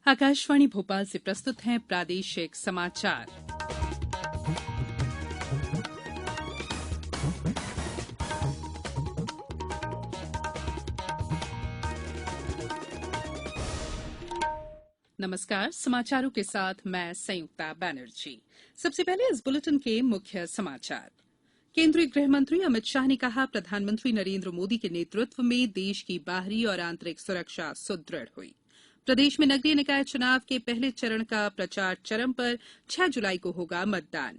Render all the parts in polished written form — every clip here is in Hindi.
आकाशवाणी भोपाल से प्रस्तुत हैं प्रादेशिक समाचार। नमस्कार, समाचारों के साथ मैं संयुक्ता बैनर्जी। सबसे पहले इस बुलेटिन के मुख्य समाचार। केंद्रीय गृह मंत्री अमित शाह ने कहा, प्रधानमंत्री नरेंद्र मोदी के नेतृत्व में देश की बाहरी और आंतरिक सुरक्षा सुदृढ़ हुई। प्रदेश में नगरीय निकाय चुनाव के पहले चरण का प्रचार चरम पर, 6 जुलाई को होगा मतदान।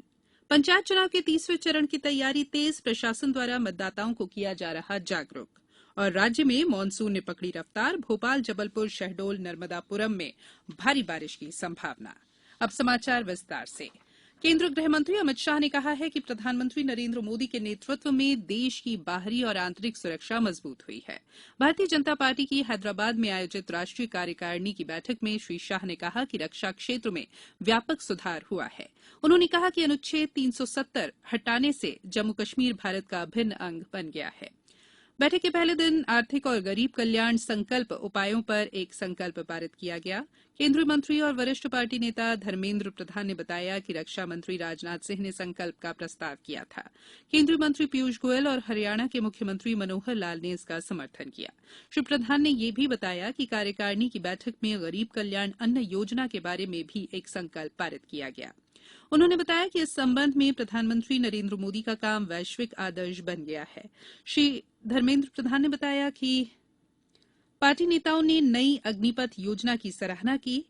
पंचायत चुनाव के तीसरे चरण की तैयारी तेज, प्रशासन द्वारा मतदाताओं को किया जा रहा जागरूक। और राज्य में मानसून ने पकड़ी रफ्तार, भोपाल, जबलपुर, शहडोल, नर्मदापुरम में भारी बारिश की संभावना। अब समाचार विस्तार से। केंद्रीय गृह मंत्री अमित शाह ने कहा है कि प्रधानमंत्री नरेंद्र मोदी के नेतृत्व में देश की बाहरी और आंतरिक सुरक्षा मजबूत हुई है। भारतीय जनता पार्टी की हैदराबाद में आयोजित राष्ट्रीय कार्यकारिणी की बैठक में श्री शाह ने कहा कि रक्षा क्षेत्र में व्यापक सुधार हुआ है। उन्होंने कहा कि अनुच्छेद 370 हटाने से जम्मू कश्मीर भारत का अभिन्न अंग बन गया है। बैठक के पहले दिन आर्थिक और गरीब कल्याण संकल्प उपायों पर एक संकल्प पारित किया गया। केंद्रीय मंत्री और वरिष्ठ पार्टी नेता धर्मेंद्र प्रधान ने बताया कि रक्षा मंत्री राजनाथ सिंह ने संकल्प का प्रस्ताव किया था। केंद्रीय मंत्री पीयूष गोयल और हरियाणा के मुख्यमंत्री मनोहर लाल ने इसका समर्थन किया। श्री प्रधान ने यह भी बताया कि कार्यकारिणी की बैठक में गरीब कल्याण अन्न योजना के बारे में भी एक संकल्प पारित किया गया। उन्होंने बताया कि इस संबंध में प्रधानमंत्री नरेंद्र मोदी का काम वैश्विक आदर्श बन गया है। श्री धर्मेंद्र प्रधान ने बताया कि पार्टी नेताओं ने नई अग्निपथ योजना की सराहना की।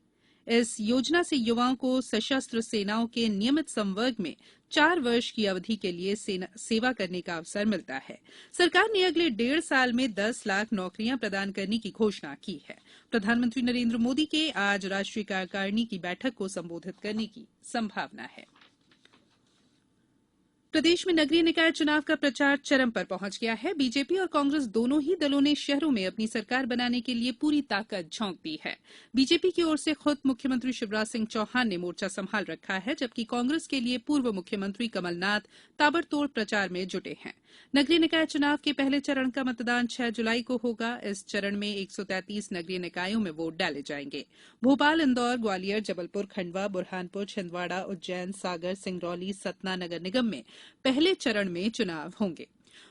इस योजना से युवाओं को सशस्त्र सेनाओं के नियमित संवर्ग में 4 वर्ष की अवधि के लिए सेवा करने का अवसर मिलता है। सरकार ने अगले 1.5 साल में 10 लाख नौकरियां प्रदान करने की घोषणा की है। प्रधानमंत्री नरेंद्र मोदी के आज राष्ट्रीय कार्यकारिणी की बैठक को संबोधित करने की संभावना है। प्रदेश में नगरीय निकाय चुनाव का प्रचार चरम पर पहुंच गया है। बीजेपी और कांग्रेस दोनों ही दलों ने शहरों में अपनी सरकार बनाने के लिए पूरी ताकत झोंक दी है। बीजेपी की ओर से खुद मुख्यमंत्री शिवराज सिंह चौहान ने मोर्चा संभाल रखा है, जबकि कांग्रेस के लिए पूर्व मुख्यमंत्री कमलनाथ ताबड़तोड़ प्रचार में जुटे हैं। नगरीय निकाय चुनाव के पहले चरण का मतदान 6 जुलाई को होगा। इस चरण में 133 नगरीय निकायों में वोट डाले जाएंगे। भोपाल, इंदौर, ग्वालियर, जबलपुर, खंडवा, बुरहानपुर, छिंदवाड़ा, उज्जैन, सागर, सिंगरौली, सतना नगर निगम में पहले चरण में चुनाव होंगे।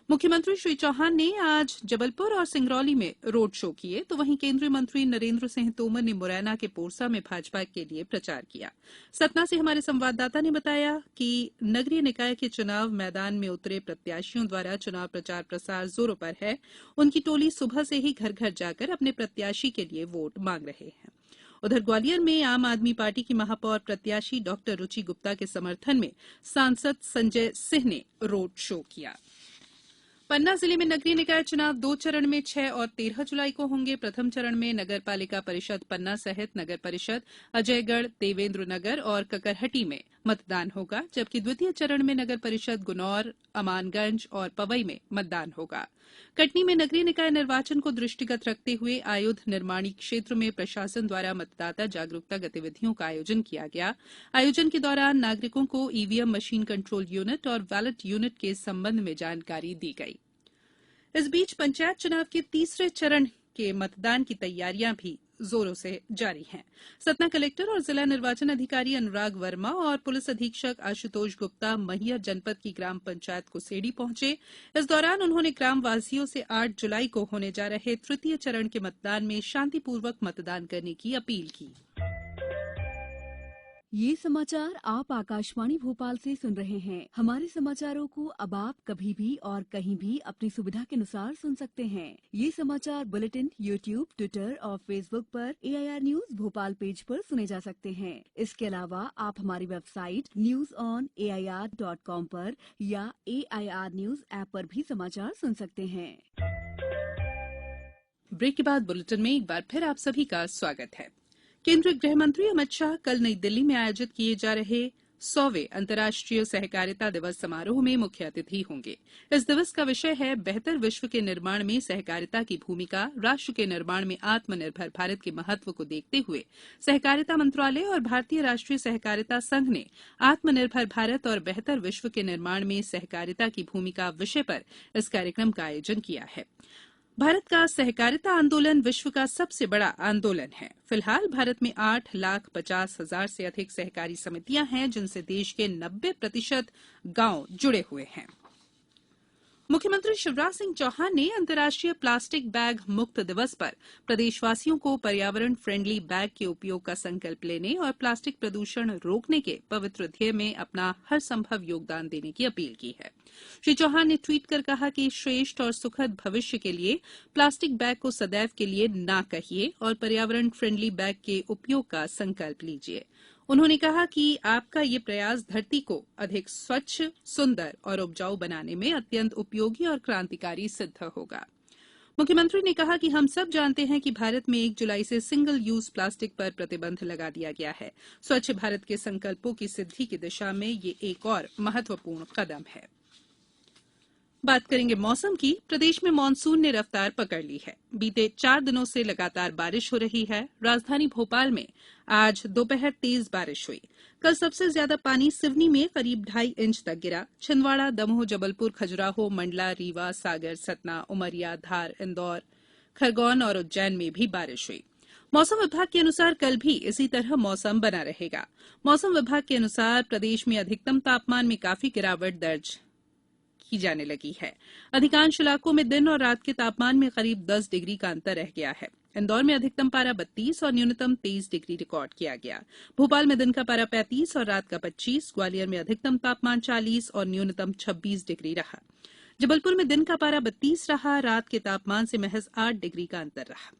मुख्यमंत्री श्री चौहान ने आज जबलपुर और सिंगरौली में रोड शो किए, तो वहीं केंद्रीय मंत्री नरेंद्र सिंह तोमर ने मुरैना के पोरसा में भाजपा के लिए प्रचार किया। सतना से हमारे संवाददाता ने बताया कि नगरीय निकाय के चुनाव मैदान में उतरे प्रत्याशियों द्वारा चुनाव प्रचार प्रसार जोरों पर है। उनकी टोली सुबह से ही घर घर जाकर अपने प्रत्याशी के लिए वोट मांग रहे हैं। उधर ग्वालियर में आम आदमी पार्टी की महापौर प्रत्याशी डॉक्टर रुचि गुप्ता के समर्थन में सांसद संजय सिंह ने रोड शो किया। पन्ना जिले में नगरीय निकाय चुनाव 2 चरण में 6 और 13 जुलाई को होंगे। प्रथम चरण में नगर पालिका परिषद पन्ना सहित नगर परिषद अजयगढ़, देवेंद्र नगर और ककरहटी में मतदान होगा, जबकि द्वितीय चरण में नगर परिषद गुनौर, अमानगंज और पवई में मतदान होगा। कटनी में नगरीय निकाय निर्वाचन को दृष्टिगत रखते हुए आयुध निर्माणी क्षेत्र में प्रशासन द्वारा मतदाता जागरूकता गतिविधियों का आयोजन किया गया। आयोजन के दौरान नागरिकों को ईवीएम मशीन कंट्रोल यूनिट और बैलेट यूनिट के संबंध में जानकारी दी गई। इस बीच पंचायत चुनाव के तीसरे चरण के मतदान की तैयारियां भी जोरों से जारी हैं। सतना कलेक्टर और जिला निर्वाचन अधिकारी अनुराग वर्मा और पुलिस अधीक्षक आशुतोष गुप्ता मैहर जनपद की ग्राम पंचायत कुसेड़ी पहुंचे। इस दौरान उन्होंने ग्रामवासियों से 8 जुलाई को होने जा रहे तृतीय चरण के मतदान में शांतिपूर्वक मतदान करने की अपील की। ये समाचार आप आकाशवाणी भोपाल से सुन रहे हैं। हमारे समाचारों को अब आप कभी भी और कहीं भी अपनी सुविधा के अनुसार सुन सकते हैं। ये समाचार बुलेटिन यूट्यूब, ट्विटर और फेसबुक पर AIR न्यूज भोपाल पेज पर सुने जा सकते हैं। इसके अलावा आप हमारी वेबसाइट newsonair.com पर या AIR न्यूज ऐप पर भी समाचार सुन सकते हैं। ब्रेक के बाद बुलेटिन में एक बार फिर आप सभी का स्वागत है। केंद्रीय गृह मंत्री अमित शाह कल नई दिल्ली में आयोजित किए जा रहे 100वें अंतर्राष्ट्रीय सहकारिता दिवस समारोह में मुख्य अतिथि होंगे। इस दिवस का विषय है बेहतर विश्व के निर्माण में सहकारिता की भूमिका। राष्ट्र के निर्माण में आत्मनिर्भर भारत के महत्व को देखते हुए सहकारिता मंत्रालय और भारतीय राष्ट्रीय सहकारिता संघ ने आत्मनिर्भर भारत और बेहतर विश्व के निर्माण में सहकारिता की भूमिका विषय पर इस कार्यक्रम का आयोजन किया है। भारत का सहकारिता आंदोलन विश्व का सबसे बड़ा आंदोलन है। फिलहाल भारत में 8,50,000 से अधिक सहकारी समितियां हैं, जिनसे देश के 90% गांव जुड़े हुए हैं। मुख्यमंत्री शिवराज सिंह चौहान ने अंतर्राष्ट्रीय प्लास्टिक बैग मुक्त दिवस पर प्रदेशवासियों को पर्यावरण फ्रेंडली बैग के उपयोग का संकल्प लेने और प्लास्टिक प्रदूषण रोकने के पवित्र ध्येय में अपना हर संभव योगदान देने की अपील की है। श्री चौहान ने ट्वीट कर कहा कि श्रेष्ठ और सुखद भविष्य के लिए प्लास्टिक बैग को सदैव के लिए ना कहिए और पर्यावरण फ्रेंडली बैग के उपयोग का संकल्प लीजिए। उन्होंने कहा कि आपका ये प्रयास धरती को अधिक स्वच्छ, सुंदर और उपजाऊ बनाने में अत्यंत उपयोगी और क्रांतिकारी सिद्ध होगा। मुख्यमंत्री ने कहा कि हम सब जानते हैं कि भारत में 1 जुलाई से सिंगल यूज प्लास्टिक पर प्रतिबंध लगा दिया गया है। स्वच्छ भारत के संकल्पों की सिद्धि की दिशा में ये एक और महत्वपूर्ण कदम है। बात करेंगे मौसम की। प्रदेश में मानसून ने रफ्तार पकड़ ली है। बीते 4 दिनों से लगातार बारिश हो रही है। राजधानी भोपाल में आज दोपहर तेज बारिश हुई। कल सबसे ज्यादा पानी सिवनी में करीब 2.5 इंच तक गिरा। छिंदवाड़ा, दमोह, जबलपुर, खजुराहो, मंडला, रीवा, सागर, सतना, उमरिया, धार, इंदौर, खरगोन और उज्जैन में भी बारिश हुई। मौसम विभाग के अनुसार कल भी इसी तरह मौसम बना रहेगा। मौसम विभाग के अनुसार प्रदेश में अधिकतम तापमान में काफी गिरावट दर्ज की जाने लगी है। अधिकांश इलाकों में दिन और रात के तापमान में करीब 10 डिग्री का अंतर रह गया है। इंदौर में अधिकतम पारा 32 और न्यूनतम 23 डिग्री रिकॉर्ड किया गया। भोपाल में दिन का पारा 35 और रात का 25। ग्वालियर में अधिकतम तापमान 40 और न्यूनतम 26 डिग्री रहा। जबलपुर में दिन का पारा 32 रहा। रात के तापमान से महज 8 डिग्री का अंतर रहा।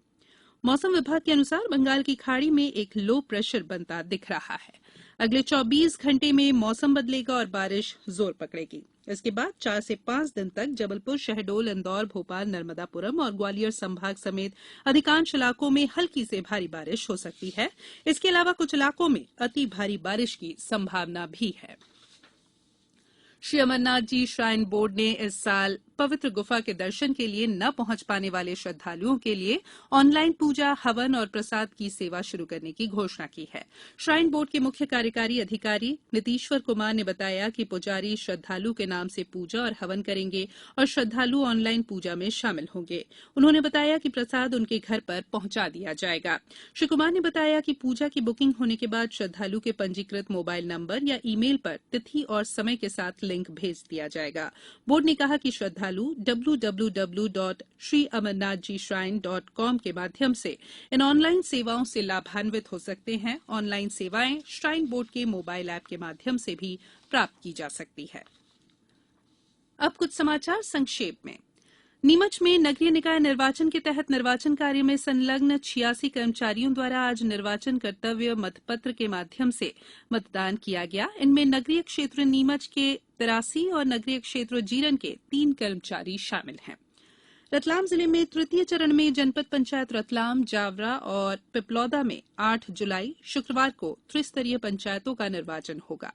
मौसम विभाग के अनुसार बंगाल की खाड़ी में एक लो प्रेशर बनता दिख रहा है। अगले 24 घंटे में मौसम बदलेगा और बारिश जोर पकड़ेगी। इसके बाद 4 से 5 दिन तक जबलपुर, शहडोल, इंदौर, भोपाल, नर्मदापुरम और ग्वालियर संभाग समेत अधिकांश इलाकों में हल्की से भारी बारिश हो सकती है। इसके अलावा कुछ इलाकों में अति भारी बारिश की संभावना भी है। श्री अमरनाथ जी श्राइन बोर्ड ने इस साल पवित्र गुफा के दर्शन के लिए न पहुंच पाने वाले श्रद्धालुओं के लिए ऑनलाइन पूजा, हवन और प्रसाद की सेवा शुरू करने की घोषणा की है। श्राइन बोर्ड के मुख्य कार्यकारी अधिकारी नीतीश्वर कुमार ने बताया कि पुजारी श्रद्धालु के नाम से पूजा और हवन करेंगे और श्रद्धालु ऑनलाइन पूजा में शामिल होंगे। उन्होंने बताया कि प्रसाद उनके घर पर पहुंचा दिया जाएगा। श्री कुमार ने बताया कि पूजा की बुकिंग होने के बाद श्रद्धालु के पंजीकृत मोबाइल नंबर या ईमेल पर तिथि और समय के साथ लिंक भेज दिया जाएगा। बोर्ड ने कहा कि श्रद्धालु www.shriamarnathjishrine.com के माध्यम से इन ऑनलाइन सेवाओं से लाभान्वित हो सकते हैं। ऑनलाइन सेवाएं श्राइन बोर्ड के मोबाइल ऐप के माध्यम से भी प्राप्त की जा सकती है। अब कुछ समाचार संक्षेप में। नीमच में नगरीय निकाय निर्वाचन के तहत निर्वाचन कार्य में संलग्न 86 कर्मचारियों द्वारा आज निर्वाचन कर्तव्य मतपत्र के माध्यम से मतदान किया गया। इनमें नगरीय क्षेत्र नीमच के 83 और नगरीय क्षेत्र जीरन के 3 कर्मचारी शामिल हैं। रतलाम जिले में तृतीय चरण में जनपद पंचायत रतलाम, जावरा और पिपलौदा में 8 जुलाई शुक्रवार को त्रिस्तरीय पंचायतों का निर्वाचन होगा।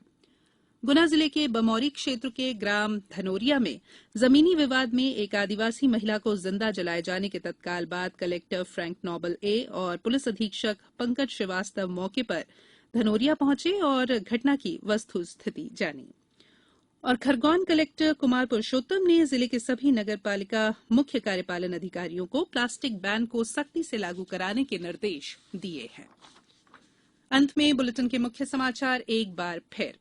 गुना जिले के बमौरी क्षेत्र के ग्राम धनोरिया में जमीनी विवाद में एक आदिवासी महिला को जिंदा जलाए जाने के तत्काल बाद कलेक्टर फ्रैंक नोबल ए और पुलिस अधीक्षक पंकज श्रीवास्तव मौके पर धनोरिया पहुंचे और घटना की वस्तु स्थिति जानी। और खरगोन कलेक्टर कुमार पुरुषोत्तम ने जिले के सभी नगर पालिका मुख्य कार्यपालन अधिकारियों को प्लास्टिक बैन को सख्ती से लागू कराने के निर्देश दिए हैं। अंत में बुलेटिन के मुख्य समाचार एक बार फिर।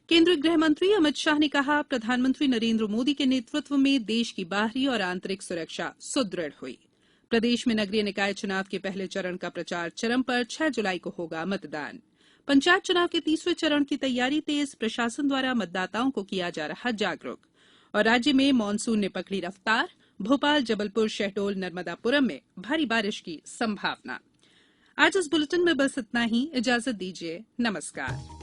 केंद्रीय गृह मंत्री अमित शाह ने कहा, प्रधानमंत्री नरेंद्र मोदी के नेतृत्व में देश की बाहरी और आंतरिक सुरक्षा सुदृढ़ हुई। प्रदेश में नगरीय निकाय चुनाव के पहले चरण का प्रचार चरम पर। 6 जुलाई को होगा मतदान। पंचायत चुनाव के तीसरे चरण की तैयारी तेज। प्रशासन द्वारा मतदाताओं को किया जा रहा जागरूक। और राज्य में मानसून ने पकड़ी रफ्तार। भोपाल, जबलपुर, शहडोल, नर्मदापुरम में भारी बारिश की संभावना। आज इस बुलेटिन में बस इतना ही। इजाजत दीजिए। नमस्कार।